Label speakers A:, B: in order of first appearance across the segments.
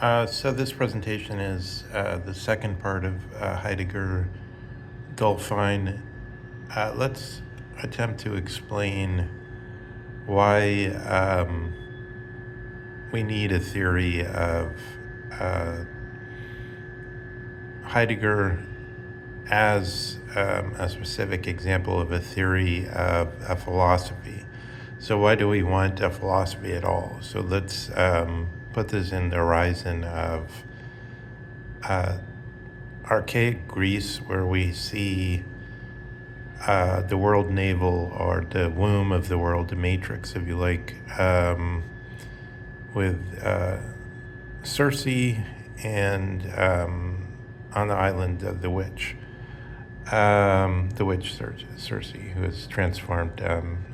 A: So this presentation is the second part of Heidegger Dulphine. Let's attempt to explain why we need a theory of Heidegger as a specific example of a theory of a philosophy. So why do we want a philosophy at all? So let's put this in the horizon of archaic Greece, where we see the world navel, or the womb of the world, the matrix, if you like, with Circe and on the island of the witch Circe, who has transformed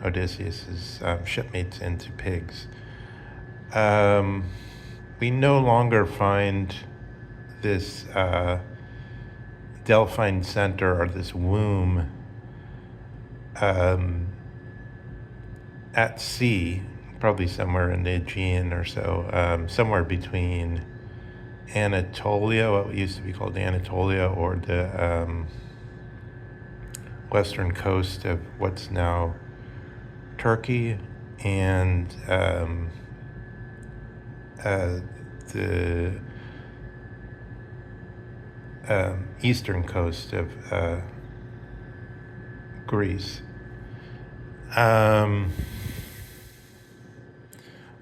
A: Odysseus's shipmates into pigs. We no longer find this Delphine center, or this womb, at sea, probably somewhere in the Aegean or so, somewhere between Anatolia, what used to be called Anatolia, or the western coast of what's now Turkey, and the eastern coast of Greece.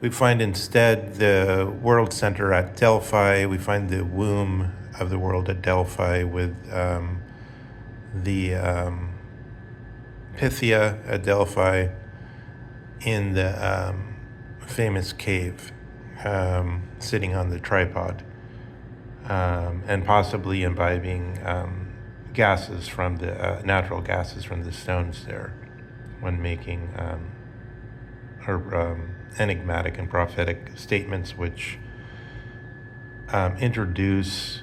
A: We find instead the world center at Delphi. We find the womb of the world at Delphi, with the Pythia at Delphi in the famous cave, sitting on the tripod, and possibly imbibing gases from the natural gases from the stones there, when making her enigmatic and prophetic statements, which introduce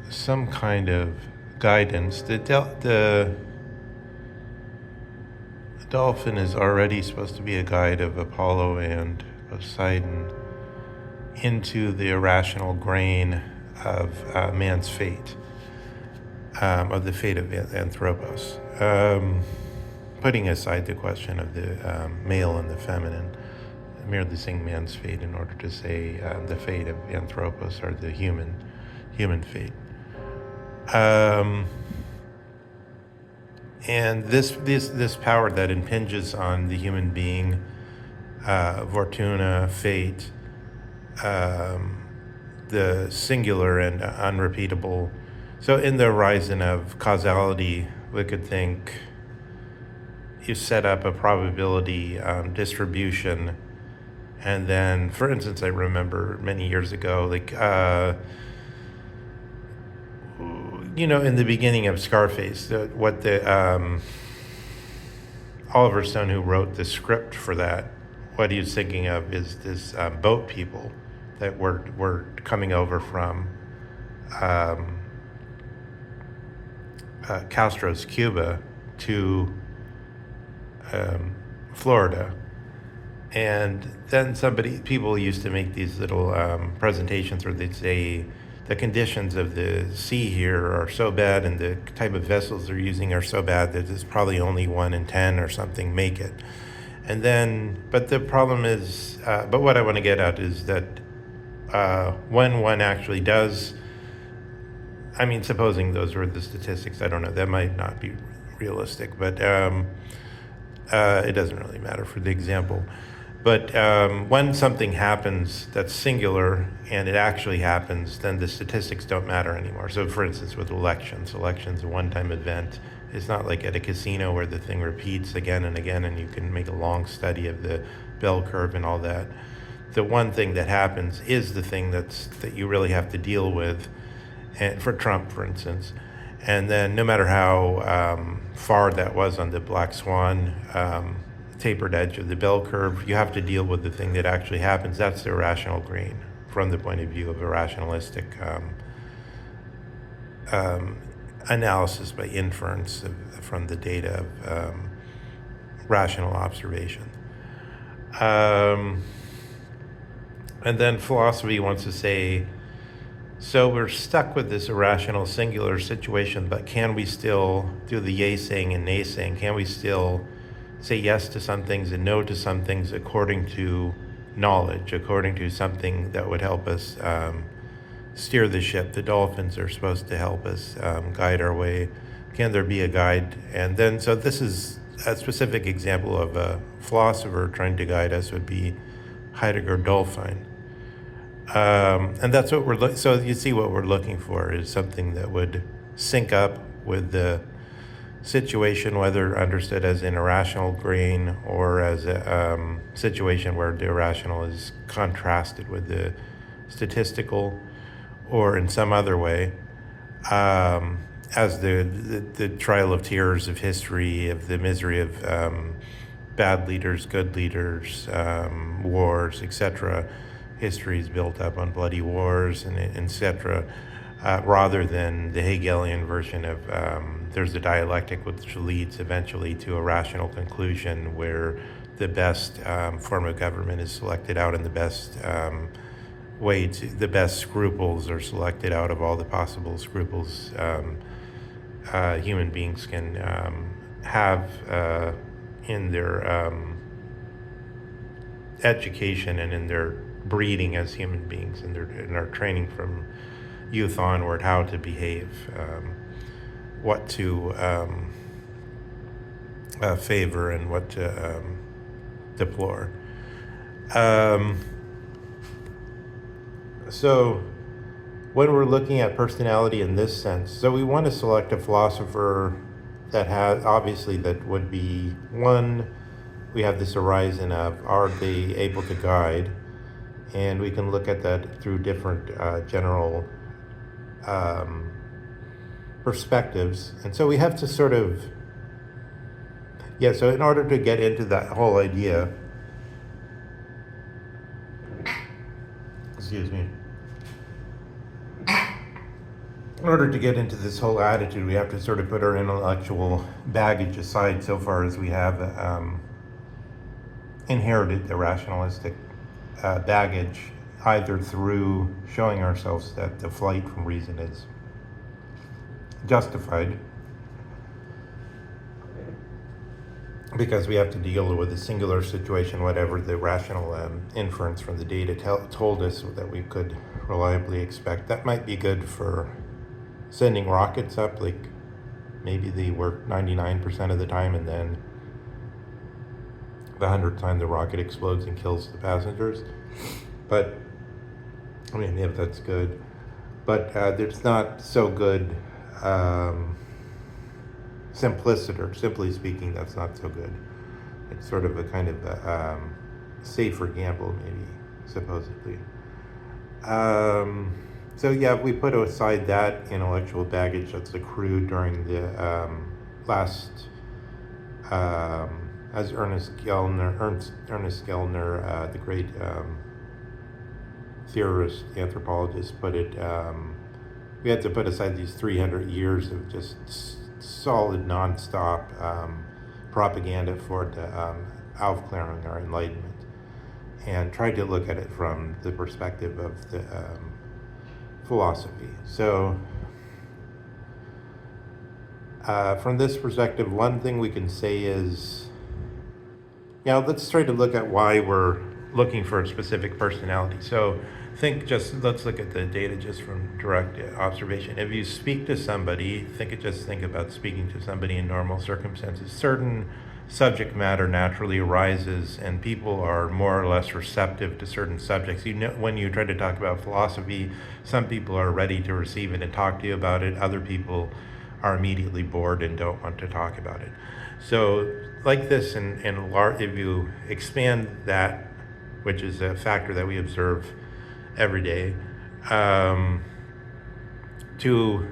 A: some kind of guidance. The dolphin is already supposed to be a guide of Apollo and Poseidon into the irrational grain of man's fate, of the fate of Anthropos, putting aside the question of the male and the feminine, merely saying man's fate in order to say the fate of Anthropos, or the human fate. And this power that impinges on the human being, Fortuna, fate, the singular and unrepeatable. So in the horizon of causality, we could think you set up a probability distribution, and then, for instance, I remember many years ago, in the beginning of Scarface, Oliver Stone, who wrote the script for that, what he was thinking of is this boat people that were coming over from Castro's Cuba to Florida. And then people used to make these little presentations where they'd say, the conditions of the sea here are so bad, and the type of vessels they're using are so bad, that there's probably only 1 in 10 or something make it. And then, but the problem is, but what I want to get at is that when one actually does, I mean, supposing those were the statistics, I don't know, that might not be realistic, but it doesn't really matter for the example. But when something happens that's singular and it actually happens, then the statistics don't matter anymore. So for instance, with election's a one-time event. It's not like at a casino where the thing repeats again and again, and you can make a long study of the bell curve and all that. The one thing that happens is the thing that you really have to deal with, and for Trump, for instance. And then no matter how far that was on the black swan tapered edge of the bell curve, you have to deal with the thing that actually happens. That's the irrational grain, from the point of view of a rationalistic analysis by inference from the data of rational observation. Um, and then philosophy wants to say, so we're stuck with this irrational singular situation, but can we still do the yay saying and nay saying? Can we still say yes to some things and no to some things according to knowledge, according to something that would help us steer the ship? The dolphins are supposed to help us guide our way. Can there be a guide? And then, so this is a specific example of a philosopher trying to guide us would be Heidegger Dulphine. And that's what we're so you see what we're looking for is something that would sync up with the situation, whether understood as an irrational grain or as a situation where the irrational is contrasted with the statistical or in some other way, as the trial of tears of history, of the misery of bad leaders, good leaders, wars, etc. History is built up on bloody wars and etc., rather than the Hegelian version of there's a dialectic which leads eventually to a rational conclusion where the best form of government is selected out and the best the best scruples are selected out of all the possible scruples human beings can have in their education and in their breeding as human beings and in our training from youth onward, how to behave, what to favor and what to deplore. So when we're looking at personality in this sense, so we want to select a philosopher that has, obviously, that would be one, we have this horizon of, are they able to guide? And we can look at that through different general perspectives. And so we have to sort of, so in order to get into that whole idea, excuse me, in order to get into this whole attitude, we have to sort of put our intellectual baggage aside so far as we have inherited the rationalistic baggage, either through showing ourselves that the flight from reason is justified, because we have to deal with a singular situation, whatever the rational inference from the data told us that we could reliably expect. That might be good for sending rockets up, like maybe they work 99% of the time, and then the 100th time the rocket explodes and kills the passengers. But I mean, if that's good, but there's not so good simpliciter. Simply speaking, that's not so good. It's sort of a kind of a safer gamble, maybe, supposedly. So yeah, we put aside that intellectual baggage that's accrued during the last, as Ernest Gellner, the great theorist, anthropologist, put it, we had to put aside these 300 years of just solid, non-stop propaganda for the Aufklärung, or Enlightenment, and tried to look at it from the perspective of the philosophy. So from this perspective, one thing we can say is, let's try to look at why we're looking for a specific personality. So let's look at the data just from direct observation. If you speak to somebody, think about speaking to somebody in normal circumstances. Certain subject matter naturally arises, and people are more or less receptive to certain subjects. When you try to talk about philosophy, some people are ready to receive it and talk to you about it. Other people are immediately bored and don't want to talk about it. So like this, if you expand that, which is a factor that we observe every day, to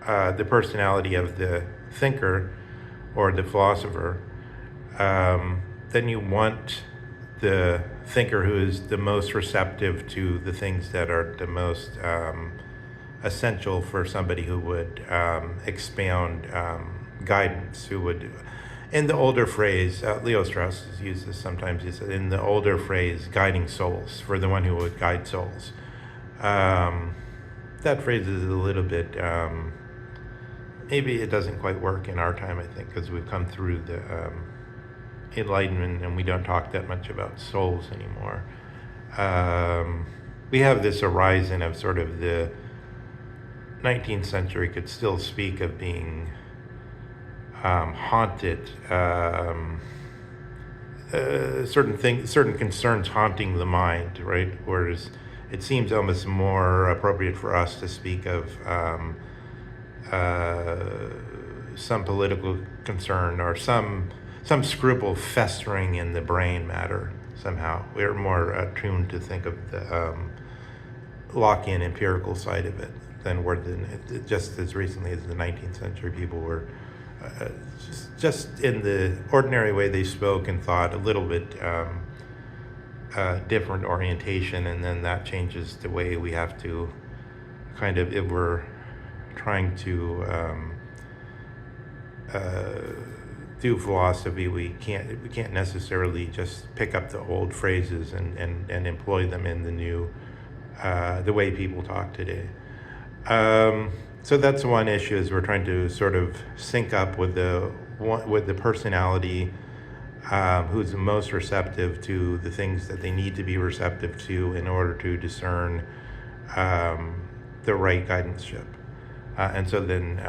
A: the personality of the thinker or the philosopher, then you want the thinker who is the most receptive to the things that are the most essential for somebody who would expound guidance, who would in the older phrase, Leo Strauss has used this sometimes, he said, in the older phrase, guiding souls, for the one who would guide souls. That phrase is a little bit, maybe it doesn't quite work in our time, I think, because we've come through the Enlightenment and we don't talk that much about souls anymore. We have this horizon of sort of the 19th century could still speak of being haunted, certain concerns haunting the mind, right? Whereas it seems almost more appropriate for us to speak of some political concern or some scruple festering in the brain matter somehow. We're more attuned to think of the Lockean empirical side of it than just as recently as the 19th century people were just in the ordinary way they spoke and thought a little bit different orientation, and then that changes the way we have to kind of, if we're trying to do philosophy, we can't necessarily just pick up the old phrases and employ them in the new the way people talk today. So that's one issue, is we're trying to sort of sync up with the personality who's the most receptive to the things that they need to be receptive to in order to discern the right guidance ship. And so then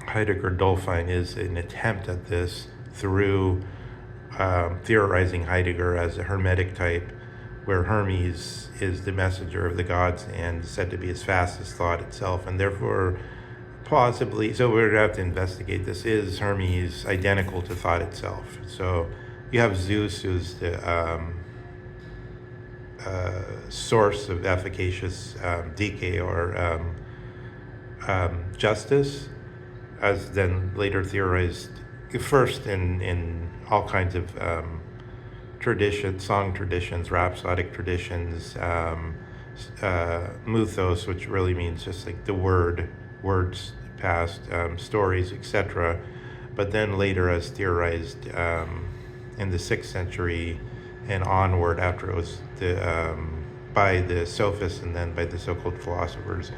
A: Heidegger Dulphine is an attempt at this through theorizing Heidegger as a Hermetic type, where Hermes is the messenger of the gods and said to be as fast as thought itself, and therefore possibly, so we're gonna have to investigate this, is Hermes identical to thought itself? So you have Zeus, who's the source of efficacious decay or justice, as then later theorized first in all kinds of traditions, song traditions, rhapsodic traditions, mythos, which really means just like the words past, stories, etc. But then later as theorized in the 6th century and onward, after it was by the sophists and then by the so-called philosophers.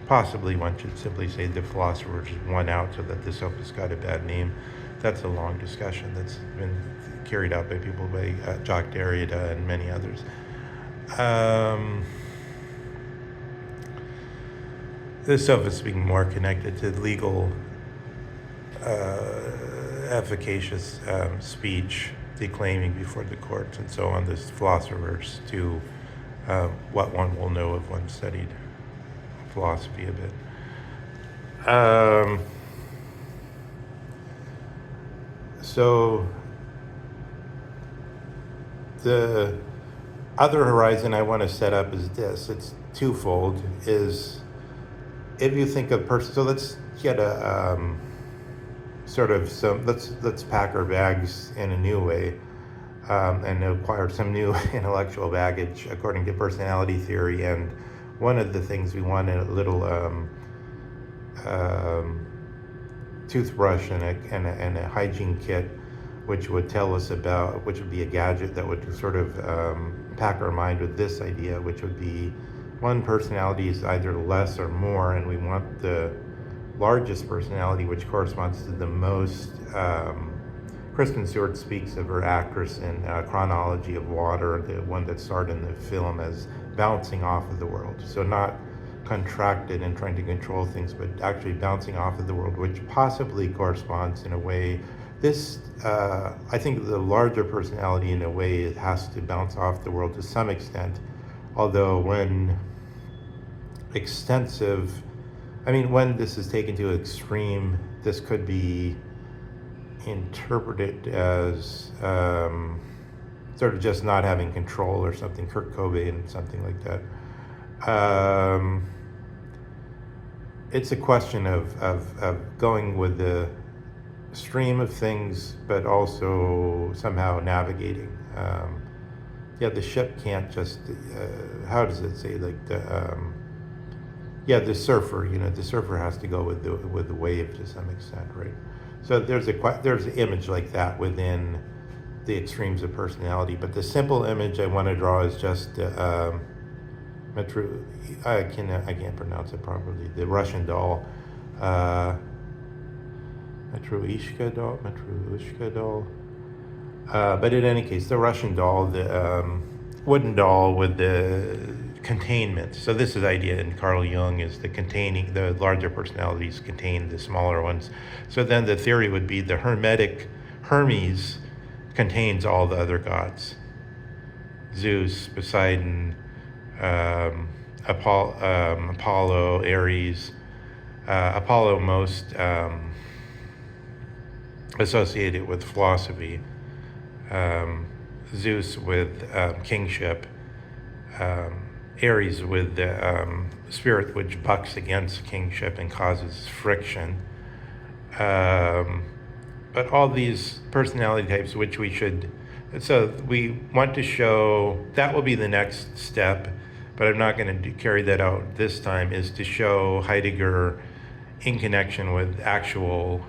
A: Possibly one should simply say the philosophers won out so that the sophists got a bad name. That's a long discussion that's been carried out by people by Jacques Derrida and many others. The sophists being more connected to legal, efficacious speech, declaiming before the courts and so on, the philosophers to what one will know if one studied philosophy a bit. So the other horizon I want to set up is this. It's twofold. Is if you think of so let's get a sort of some let's pack our bags in a new way and acquire some new intellectual baggage according to personality theory. And one of the things we want a little toothbrush and a hygiene kit, which would tell us about, which would be a gadget that would sort of pack our mind with this idea, which would be one personality is either less or more, and we want the largest personality, which corresponds to the most. Kristen Stewart speaks of her actress in Chronology of Water, the one that starred in the film, as bouncing off of the world. So not contracted and trying to control things, but actually bouncing off of the world, which possibly corresponds in a way. This, I think the larger personality in a way, it has to bounce off the world to some extent, although when when this is taken to extreme, this could be interpreted as sort of just not having control or something, Kurt Cobain, something like that. It's a question of going with the stream of things, but also somehow navigating. The ship can't just, how does it say, like the surfer, the surfer has to go with the wave to some extent, right? So there's an image like that within the extremes of personality. But the simple image I want to draw is just I can't pronounce it properly. The Russian doll, Matryoshka doll. But in any case, the Russian doll, the wooden doll with the containment. So this is the idea in Carl Jung, is the larger personalities contain the smaller ones. So then the theory would be the Hermetic Hermes contains all the other gods. Zeus, Poseidon, Apollo, Ares, Apollo most associated with philosophy, Zeus with kingship, Ares with the spirit which bucks against kingship and causes friction. But all these personality types, which so we want to show, that will be the next step, but I'm not going to carry that out this time, is to show Heidegger in connection with actual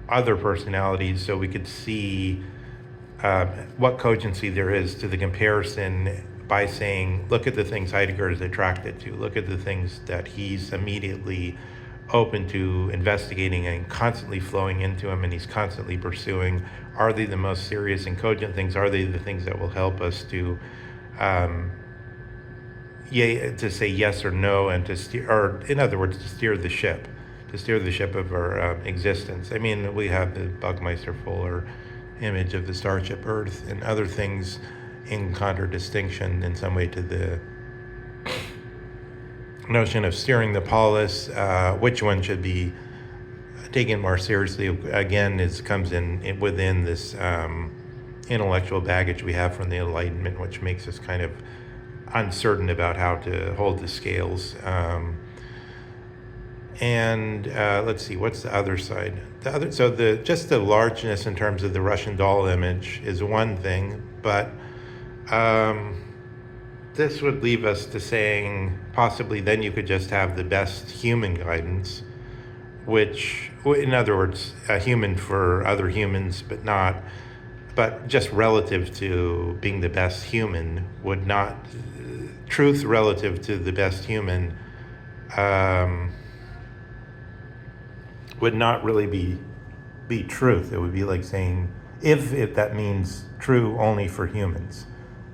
A: other personalities, so we could see what cogency there is to the comparison by saying, look at the things Heidegger is attracted to, look at the things that he's immediately open to investigating and constantly flowing into him and he's constantly pursuing. Are they the most serious and cogent things? Are they the things that will help us to say yes or no, and to steer, or in other words, to steer the ship of our existence? I mean, we have the Buckminster Fuller image of the starship Earth and other things in contradistinction in some way to the notion of steering the polis. Which one should be taken more seriously, again, comes in within this intellectual baggage we have from the Enlightenment, which makes us kind of uncertain about how to hold the scales. Let's see, what's the other side? Just the largeness in terms of the Russian doll image is one thing, but this would leave us to saying possibly then you could just have the best human guidance, which, in other words, a human for other humans, but just relative to being the best human would not, truth relative to the best human would not really be truth. It would be like saying, if that means true only for humans.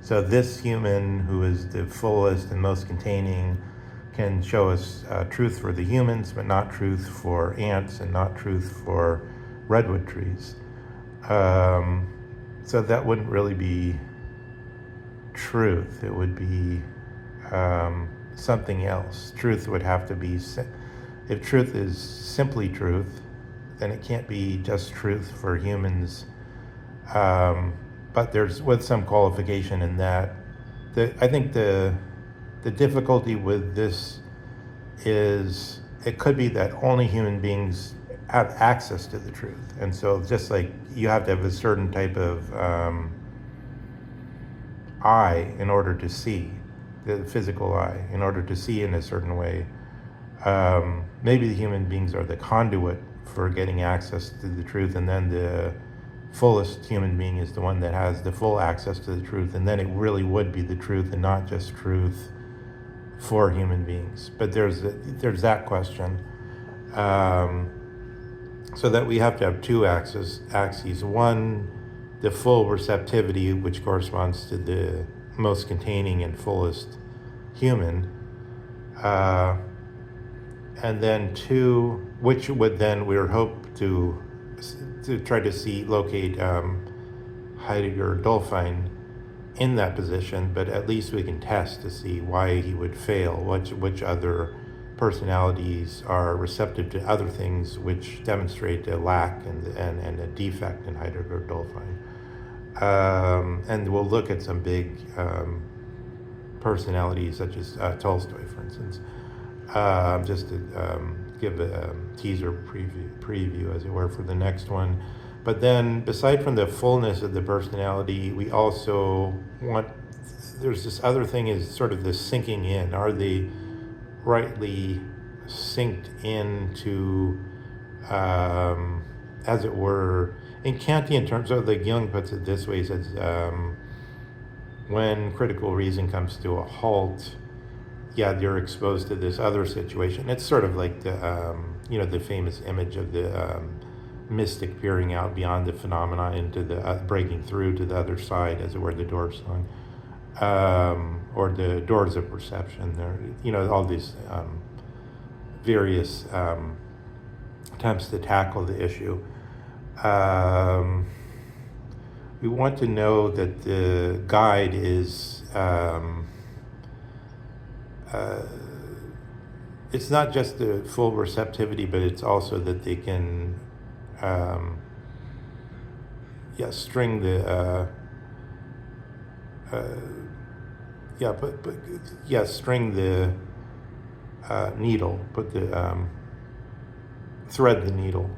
A: So this human, who is the fullest and most containing, can show us truth for the humans, but not truth for ants and not truth for redwood trees. So that wouldn't really be truth. It would be something else. Truth would have to be, if truth is simply truth, then it can't be just truth for humans. But there's, with some qualification in that, I think the difficulty with this is it could be that only human beings have access to the truth. And so just like you have to have a certain type of eye in order to see, the physical eye, in order to see in a certain way. Maybe the human beings are the conduit for getting access to the truth, and then the fullest human being is the one that has the full access to the truth, and then it really would be the truth and not just truth for human beings. But there's that question. So that we have to have two axes. One, the full receptivity, which corresponds to the most containing and fullest human. And then two, which would then we would hope to try to locate Heidegger Dulphine in that position, but at least we can test to see why he would fail, which other personalities are receptive to other things which demonstrate a lack and a defect in Heidegger Dulphine. And we'll look at some big personalities such as Tolstoy, for instance, just to give a teaser preview, as it were, for the next one. But then, beside from the fullness of the personality, we also want, there's this other thing, is sort of the sinking in. Are they rightly synced into as it were, in Kantian terms, or like Jung puts it this way, he says, when critical reason comes to a halt, yeah, you're exposed to this other situation. It's sort of like the famous image of the mystic peering out beyond the phenomena into the breaking through to the other side, as it were, the door swung, or the doors of perception. There, all these various attempts to tackle the issue. We want to know that the guide is. It's not just the full receptivity, but it's also that they can, string the, string the needle, thread the needle.